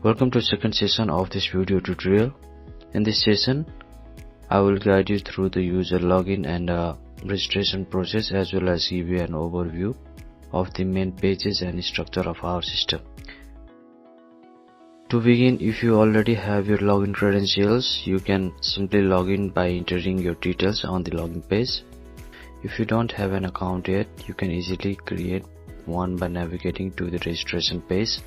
Welcome to second session of this video tutorial. In this session, I will guide you through the user login and registration process, as well as give you an overview of the main pages and structure of our system. To begin, if you already have your login credentials, you can simply log in by entering your details on the login page. If you don't have an account yet, you can easily create one by navigating to the registration page.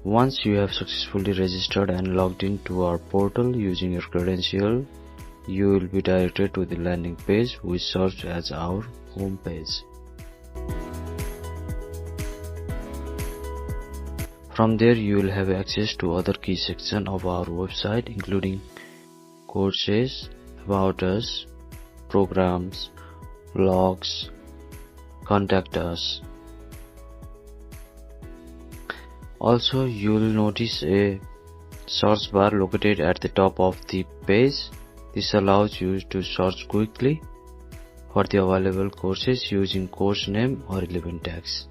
Once you have successfully registered and logged into our portal using your credential, you will be directed to the landing page, which serves as our home page. From there, you will have access to other key sections of our website, including courses, about us, programs, blogs, contact us. Also, you will notice a search bar located at the top of the page. This allows you to search quickly for the available courses using course name or relevant tags.